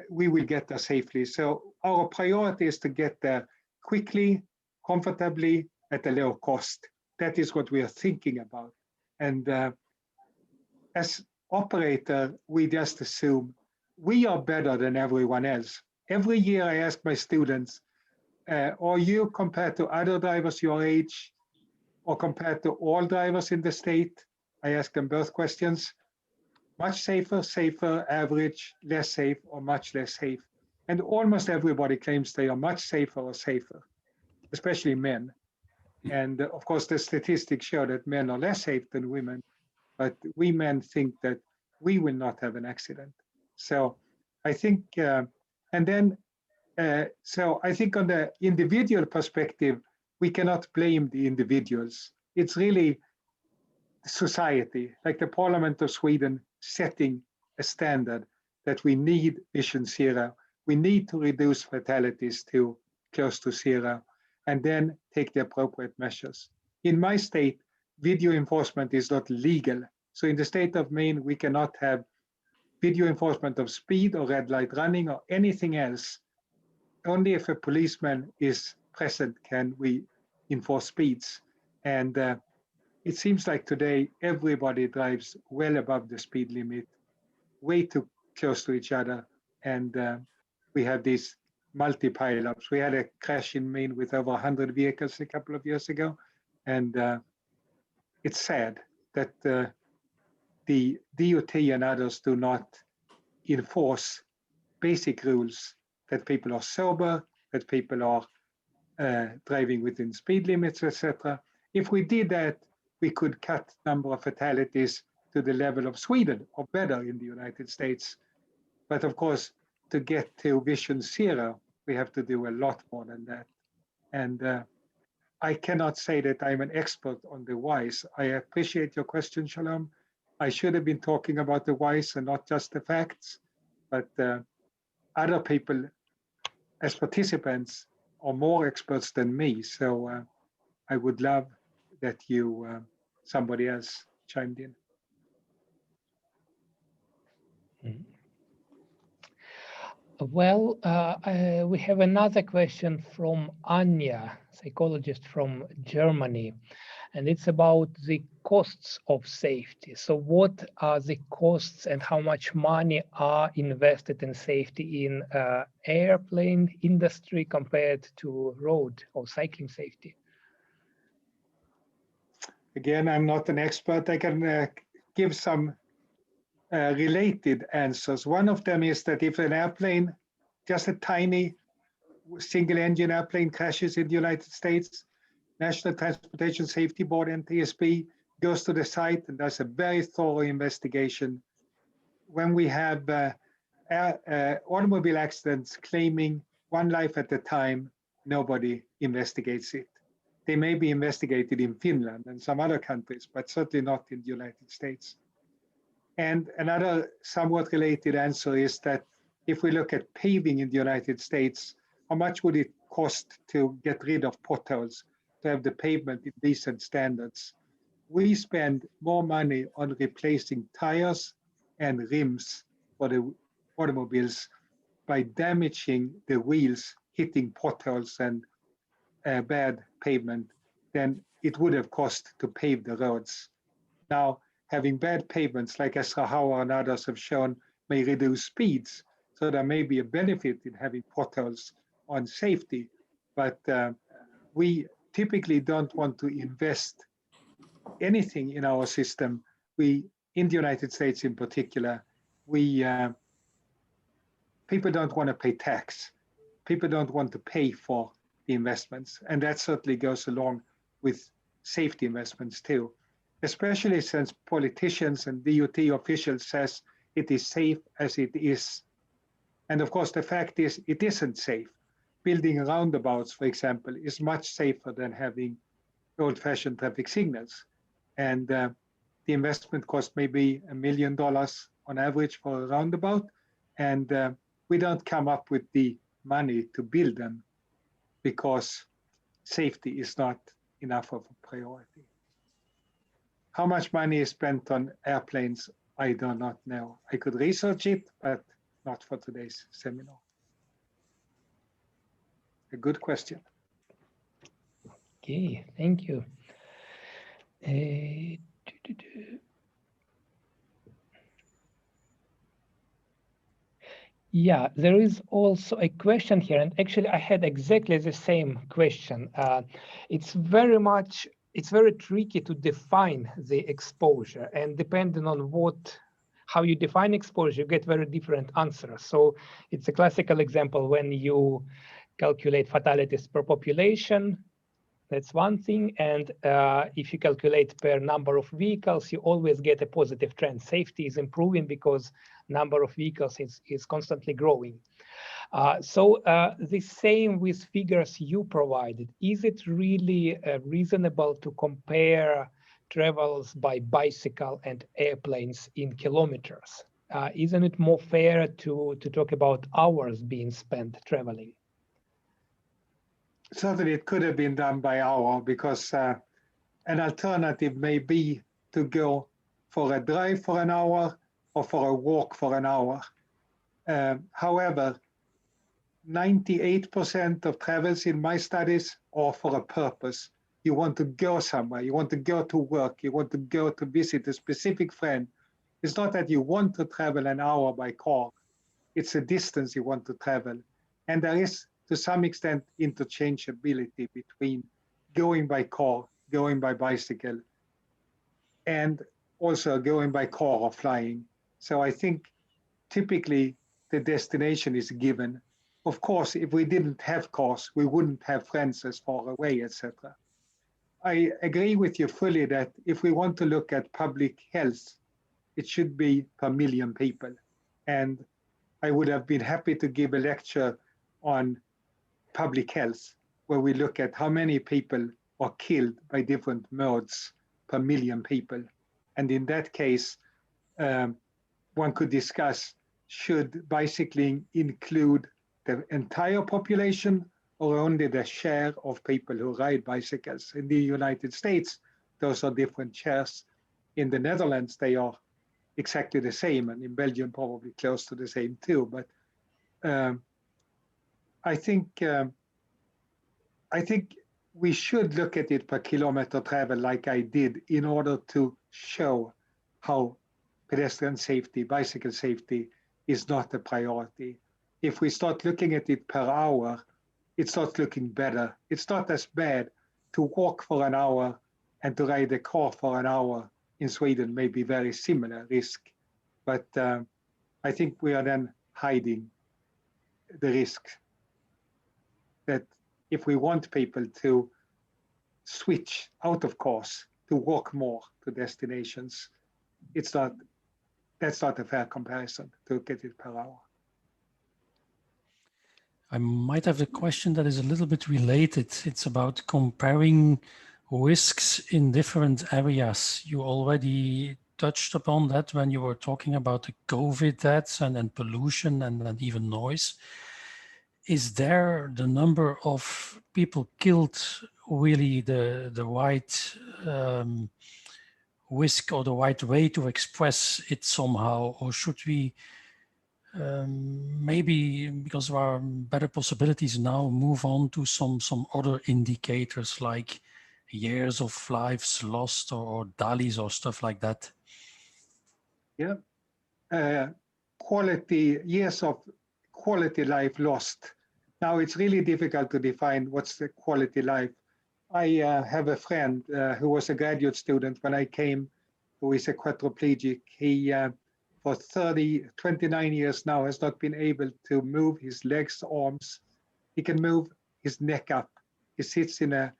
we will get there safely. So our priority is to get there quickly, comfortably, at a low cost. That is what we are thinking about. And as operator, we just assume we are better than everyone else. Every year I ask my students, are you compared to other drivers your age or compared to all drivers in the state? I ask them both questions. Much safer, safer, average, less safe, or much less safe. And almost everybody claims they are much safer or safer, especially men. And of course, the statistics show that men are less safe than women, but we men think that we will not have an accident. So I think, so I think on the individual perspective, we cannot blame the individuals. It's really society, like the Parliament of Sweden, setting a standard that we need Vision Zero. We need to reduce fatalities to close to zero, and then take the appropriate measures. In my state, video enforcement is not legal. So in the state of Maine, we cannot have video enforcement of speed or red light running or anything else. Only if a policeman is present can we enforce speeds. And it seems like today everybody drives well above the speed limit, way too close to each other. And we have these multi-pileups. We had a crash in Maine with over 100 vehicles a couple of years ago. And it's sad that the DOT and others do not enforce basic rules that people are sober, that people are driving within speed limits, etc. If we did that, we could cut number of fatalities to the level of Sweden or better in the United States. But of course, to get to Vision Zero, we have to do a lot more than that. And I cannot say that I'm an expert on the whys. I appreciate your question, Shalom. I should have been talking about the whys and not just the facts, but other people as participants are more experts than me. So I would love that you, somebody else chimed in. Well, we have another question from Anya, psychologist from Germany, and it's about the costs of safety. So what are the costs and how much money are invested in safety in airplane industry compared to road or cycling safety? Again, I'm not an expert. I can give some related answers. One of them is that if an airplane, just a tiny single engine airplane crashes in the United States, National Transportation Safety Board, NTSB, goes to the site and does a very thorough investigation. When we have automobile accidents claiming one life at a time, nobody investigates it. They may be investigated in Finland and some other countries, but certainly not in the United States. And another somewhat related answer is that if we look at paving in the United States, how much would it cost to get rid of potholes, to have the pavement in decent standards? We spend more money on replacing tires and rims for the automobiles by damaging the wheels, hitting potholes and bad pavement than it would have cost to pave the roads. Now, having bad pavements, like Ezra Hauer and others have shown, may reduce speeds. So there may be a benefit in having potholes on safety, but we typically don't want to invest anything in our system. We, in the United States in particular, people don't want to pay tax. People don't want to pay for the investments. And that certainly goes along with safety investments too, especially since politicians and DOT officials says it is safe as it is. And of course, the fact is it isn't safe. Building roundabouts, for example, is much safer than having old-fashioned traffic signals. And the investment cost maybe $1 million on average for a roundabout. And we don't come up with the money to build them because safety is not enough of a priority. How much money is spent on airplanes, I do not know. I could research it, but not for today's seminar. A good question. Okay, thank you. Yeah, there is also a question here, and actually I had exactly the same question. It's very tricky to define the exposure, and depending on how you define exposure, you get very different answers. So it's a classical example when you calculate fatalities per population. That's one thing. And if you calculate per number of vehicles, you always get a positive trend. Safety is improving because number of vehicles is constantly growing. So the same with figures you provided. Is it really reasonable to compare travels by bicycle and airplanes in kilometers? Isn't it more fair to talk about hours being spent traveling? Certainly it could have been done by hour because an alternative may be to go for a drive for an hour or for a walk for an hour. However, 98% of travels in my studies are for a purpose. You want to go somewhere, you want to go to work, you want to go to visit a specific friend. It's not that you want to travel an hour by car, it's a distance you want to travel. And there is, to some extent, interchangeability between going by car, going by bicycle, and also going by car or flying. So I think typically the destination is given. Of course, if we didn't have cars, we wouldn't have friends as far away, etc. I agree with you fully that if we want to look at public health, it should be per million people. And I would have been happy to give a lecture on public health, where we look at how many people are killed by different modes per million people. And in that case, one could discuss, should bicycling include the entire population or only the share of people who ride bicycles? In the United States, those are different shares. In the Netherlands, they are exactly the same, and in Belgium, probably close to the same too. But I think we should look at it per kilometer travel like I did in order to show how pedestrian safety, bicycle safety is not a priority. If we start looking at it per hour, it starts looking better. It's not as bad to walk for an hour and to ride a car for an hour in Sweden may be very similar risk. But I think we are then hiding the risk that if we want people to switch out of cars to walk more to destinations, that's not a fair comparison to get it per hour. I might have a question that is a little bit related. It's about comparing risks in different areas. You already touched upon that when you were talking about the COVID deaths and pollution and even noise. Is there the number of people killed really the right risk or the right way to express it somehow? Or should we maybe, because there are better possibilities now, move on to some other indicators like years of lives lost or DALIs or stuff like that? Yeah, quality, years of quality life lost. Now it's really difficult to define what's the quality life. I have a friend who was a graduate student when I came, who is a quadriplegic. He, for 29 years now, has not been able to move his legs, arms. He can move his neck up. He sits in a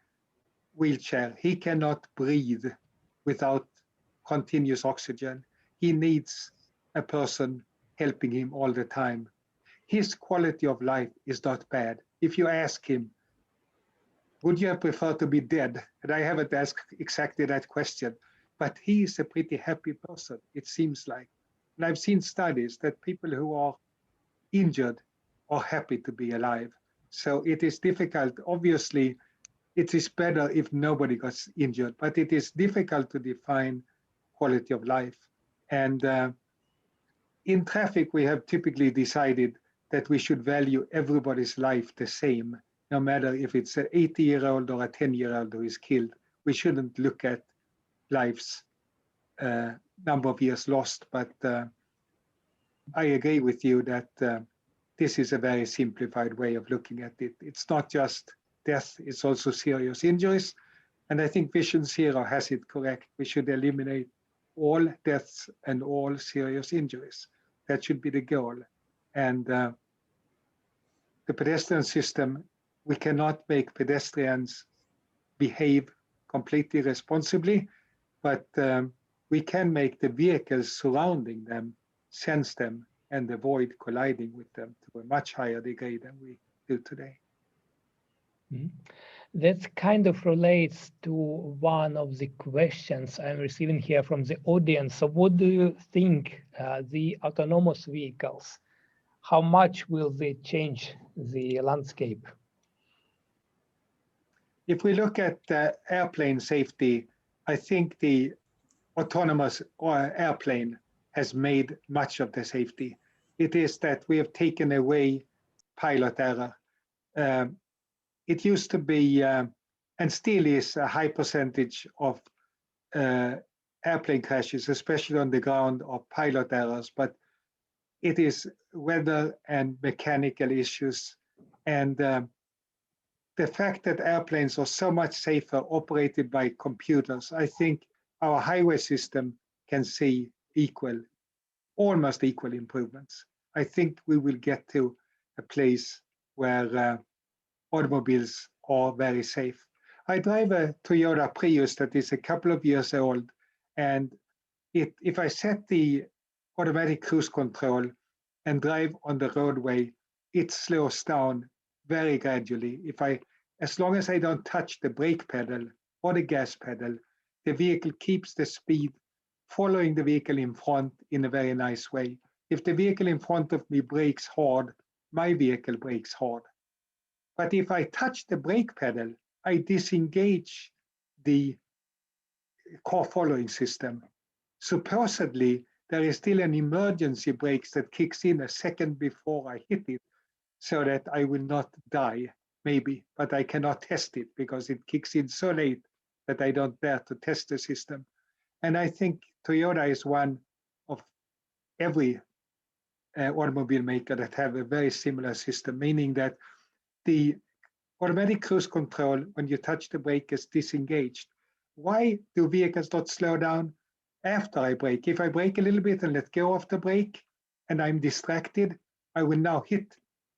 wheelchair. He cannot breathe without continuous oxygen. He needs a person helping him all the time. His quality of life is not bad. If you ask him, would you have preferred to be dead? And I haven't asked exactly that question, but he is a pretty happy person, it seems like. And I've seen studies that people who are injured are happy to be alive. So it is difficult. Obviously, it is better if nobody gets injured, but it is difficult to define quality of life. And in traffic, we have typically decided that we should value everybody's life the same, no matter if it's an 80-year-old or a 10-year-old who is killed. We shouldn't look at life's number of years lost, but I agree with you that this is a very simplified way of looking at it. It's not just death, it's also serious injuries. And I think Vision Zero has it correct. We should eliminate all deaths and all serious injuries. That should be the goal. And the pedestrian system, we cannot make pedestrians behave completely responsibly, but we can make the vehicles surrounding them sense them and avoid colliding with them to a much higher degree than we do today. That kind of relates to one of the questions I'm receiving here from the audience. So what do you think the autonomous vehicles, how much will they change the landscape? If we look at airplane safety, I think the autonomous airplane has made much of the safety. It is that we have taken away pilot error. It used to be, and still is, a high percentage of airplane crashes, especially on the ground, of pilot errors, but it is weather and mechanical issues. And the fact that airplanes are so much safer operated by computers, I think our highway system can see almost equal improvements. I think we will get to a place where automobiles are very safe. I drive a Toyota Prius that is a couple of years old, and if I set the automatic cruise control and drive on the roadway, it slows down very gradually. As long as I don't touch the brake pedal or the gas pedal, the vehicle keeps the speed, following the vehicle in front in a very nice way. If the vehicle in front of me brakes hard, my vehicle brakes hard. But if I touch the brake pedal, I disengage the car following system. Supposedly, there is still an emergency brakes that kicks in a second before I hit it, so that I will not die, maybe, but I cannot test it because it kicks in so late that I don't dare to test the system. And I think Toyota is one of every automobile maker that have a very similar system, meaning that the automatic cruise control, when you touch the brake, is disengaged. Why do vehicles not slow down after I brake? If I brake a little bit and let go of the brake and I'm distracted, I will now hit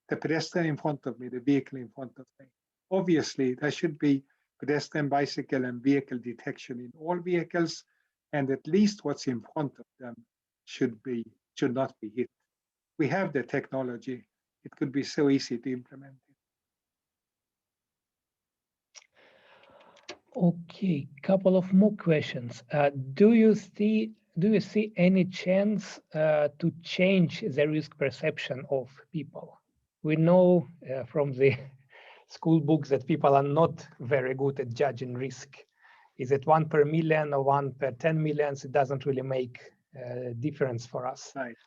the pedestrian in front of me, the vehicle in front of me. Obviously, there should be pedestrian, bicycle, and vehicle detection in all vehicles, and at least what's in front of them should not be hit. We have the technology. It could be so easy to implement it. Okay, couple of more questions. Do you see any chance to change the risk perception of people? We know from the school books that people are not very good at judging risk. Is it 1 per million or 1 per 10 millions? It doesn't really make a difference for us. Right.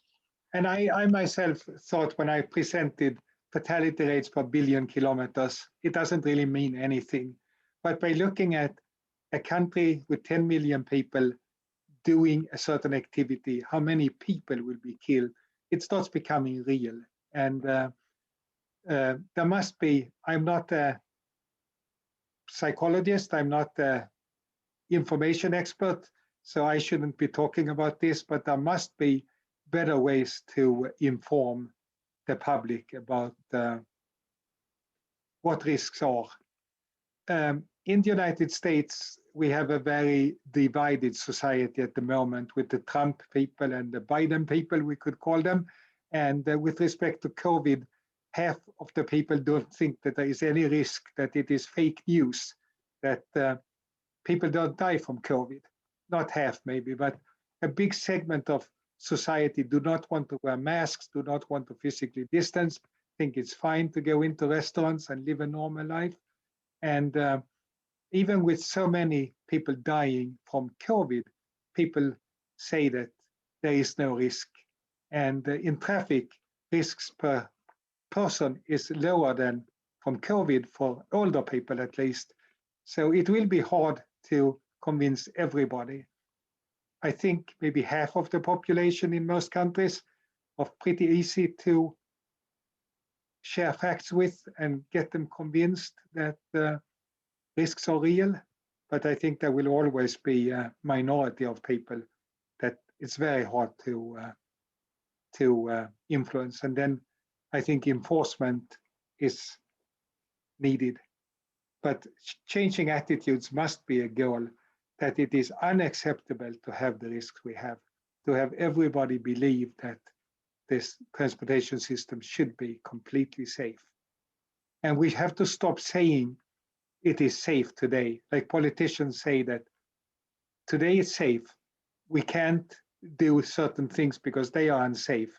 And I myself thought when I presented fatality rates per billion kilometers, it doesn't really mean anything. But by looking at a country with 10 million people doing a certain activity, how many people will be killed, it starts becoming real. And there must be, I'm not a psychologist, I'm not a information expert, so I shouldn't be talking about this, but there must be better ways to inform the public about what risks are. In the United States, we have a very divided society at the moment with the Trump people and the Biden people, we could call them. And with respect to COVID, half of the people don't think that there is any risk, that it is fake news, that people don't die from COVID. Not half maybe, but a big segment of society do not want to wear masks, do not want to physically distance, think it's fine to go into restaurants and live a normal life. And even with so many people dying from COVID, people say that there is no risk. And in traffic, risks per person is lower than from COVID for older people at least. So it will be hard to convince everybody. I think maybe half of the population in most countries are pretty easy to share facts with and get them convinced that risks are real. But I think there will always be a minority of people that it's very hard to influence. And then I think enforcement is needed. But changing attitudes must be a goal, that it is unacceptable to have the risks we have, to have everybody believe that this transportation system should be completely safe. And we have to stop saying it is safe today. Like politicians say that today it's safe. We can't do certain things because they are unsafe.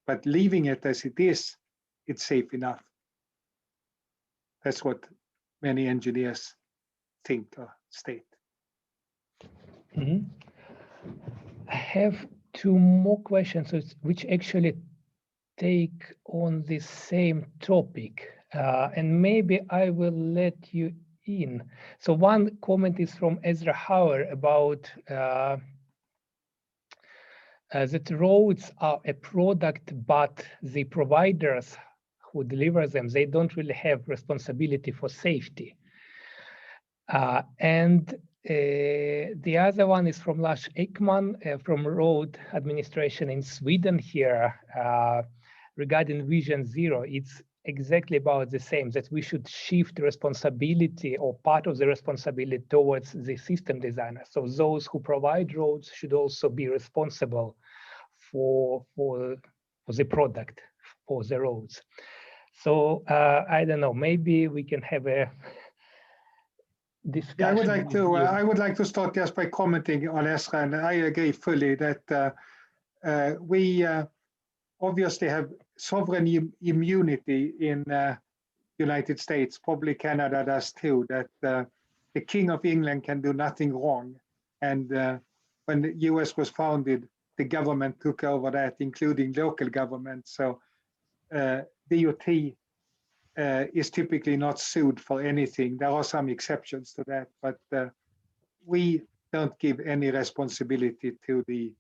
But leaving it as it is, it's safe enough. That's what many engineers think or state. Mm-hmm. I have two more questions which actually take on the same topic, and maybe I will let you in. So one comment is from Ezra Hauer about that roads are a product, but the providers who deliver them, they don't really have responsibility for safety. And the other one is from Lars Ekman from Road Administration in Sweden here regarding Vision Zero. It's exactly about the same, that we should shift responsibility or part of the responsibility towards the system designer. So those who provide roads should also be responsible for the product, for the roads. So I don't know, maybe we can have a discussion. Yeah, I would like to start just by commenting on Ezra, and I agree fully that we obviously have sovereign immunity in United States, probably Canada does too, that the King of England can do nothing wrong. And when the US was founded, the government took over that, including local government. So DOT is typically not sued for anything. There are some exceptions to that, but we don't give any responsibility to the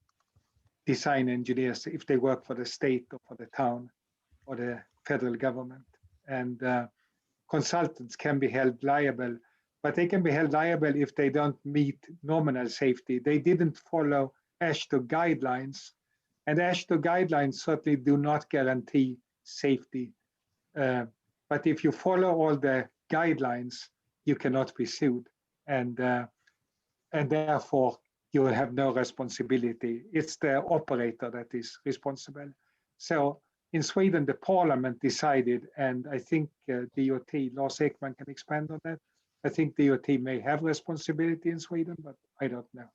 design engineers if they work for the state or for the town or the federal government. And consultants can be held liable, but they can be held liable if they don't meet nominal safety. They didn't follow AASHTO guidelines, and AASHTO guidelines certainly do not guarantee safety. But if you follow all the guidelines, you cannot be sued, and therefore you will have no responsibility. It's the operator that is responsible. So in Sweden, the parliament decided, and I think DOT, Lars Ekman can expand on that. I think DOT may have responsibility in Sweden, but I don't know.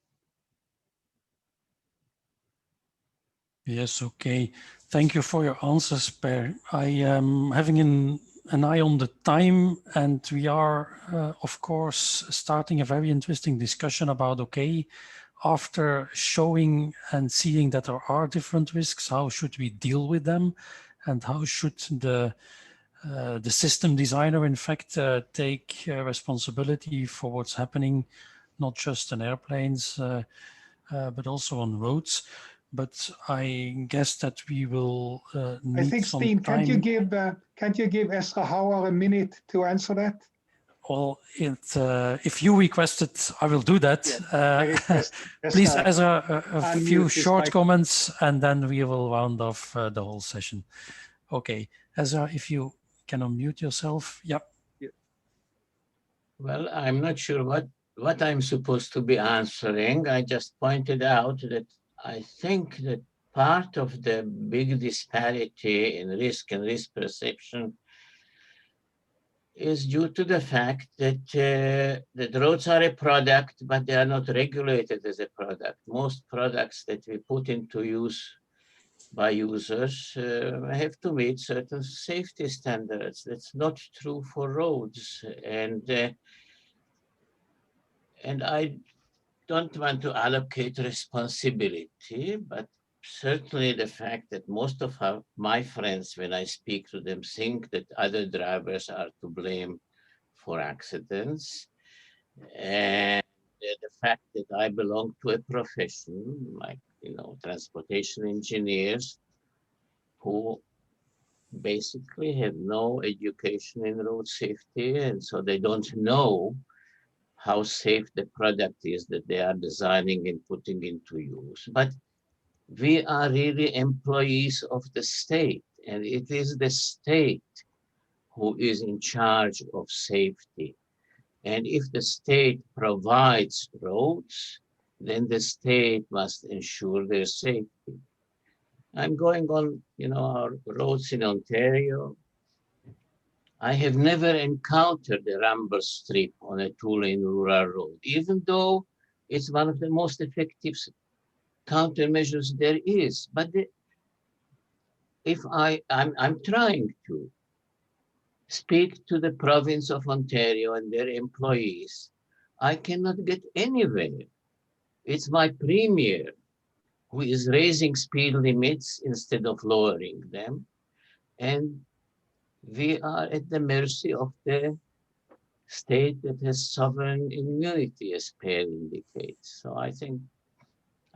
Yes, okay. Thank you for your answers, Per. I am having an eye on the time, and we are, of course, starting a very interesting discussion about, okay, after showing and seeing that there are different risks, how should we deal with them, and how should the system designer, in fact, take responsibility for what's happening, not just in airplanes, but also on roads. but I guess that we will I need think, some Steen, time. can't you give Ezra Hauer a minute to answer that? Well, if you request it, I will do that. I request Please, Ezra Ezra, a unmute few his short mic. comments, and then we will round off the whole session. Okay, Ezra, if you can unmute yourself. Yep. Well, I'm not sure what I'm supposed to be answering. I just pointed out that I think that part of the big disparity in risk and risk perception is due to the fact that the roads are a product, but they are not regulated as a product. Most products that we put into use by users have to meet certain safety standards. That's not true for roads. And I don't want to allocate responsibility, but certainly the fact that most of my friends, when I speak to them, think that other drivers are to blame for accidents. And the fact that I belong to a profession like, transportation engineers who basically have no education in road safety, and so they don't know how safe the product is that they are designing and putting into use. But we are really employees of the state, and it is the state who is in charge of safety. And if the state provides roads, then the state must ensure their safety. I'm going on, our roads in Ontario. I have never encountered a rumble strip on a two-lane rural road, even though it's one of the most effective countermeasures there is. But if I'm trying to speak to the province of Ontario and their employees, I cannot get anywhere. It's my premier who is raising speed limits instead of lowering them. And we are at the mercy of the state that has sovereign immunity, as Per indicates. So I think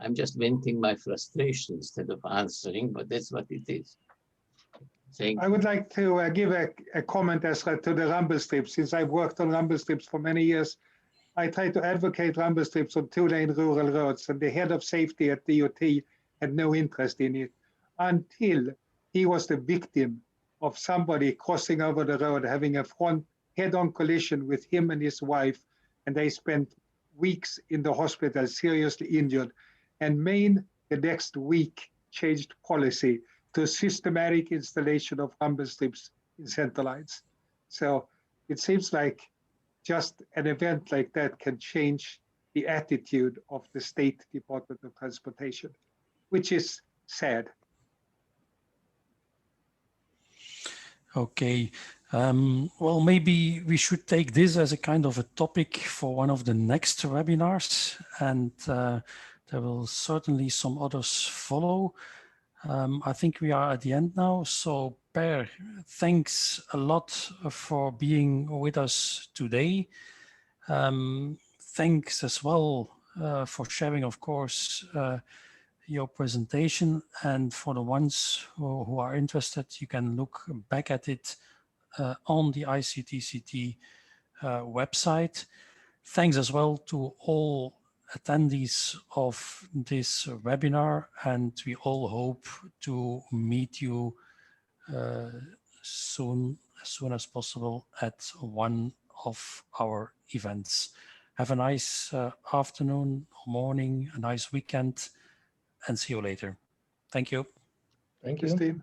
I'm just venting my frustration instead of answering, but that's what it is. I would like to give a comment, Ezra, to the rumble strips. Since I've worked on rumble strips for many years, I try to advocate rumble strips on two-lane rural roads, and the head of safety at DOT had no interest in it until he was the victim of somebody crossing over the road, having a front head-on collision with him and his wife, and they spent weeks in the hospital, seriously injured. And Maine, the next week, changed policy to systematic installation of rumble strips in center lines. So it seems like just an event like that can change the attitude of the State Department of Transportation, which is sad. Okay. Well, maybe we should take this as a kind of a topic for one of the next webinars, and there will certainly some others follow. I think we are at the end now. So Per, thanks a lot for being with us today. Thanks as well for sharing, of course, your presentation. And for the ones who are interested, you can look back at it on the ICTCT website. Thanks as well to all attendees of this webinar, and we all hope to meet you soon, as soon as possible, at one of our events. Have a nice afternoon, morning, a nice weekend, and see you later. Thank you. Thank you. Christine.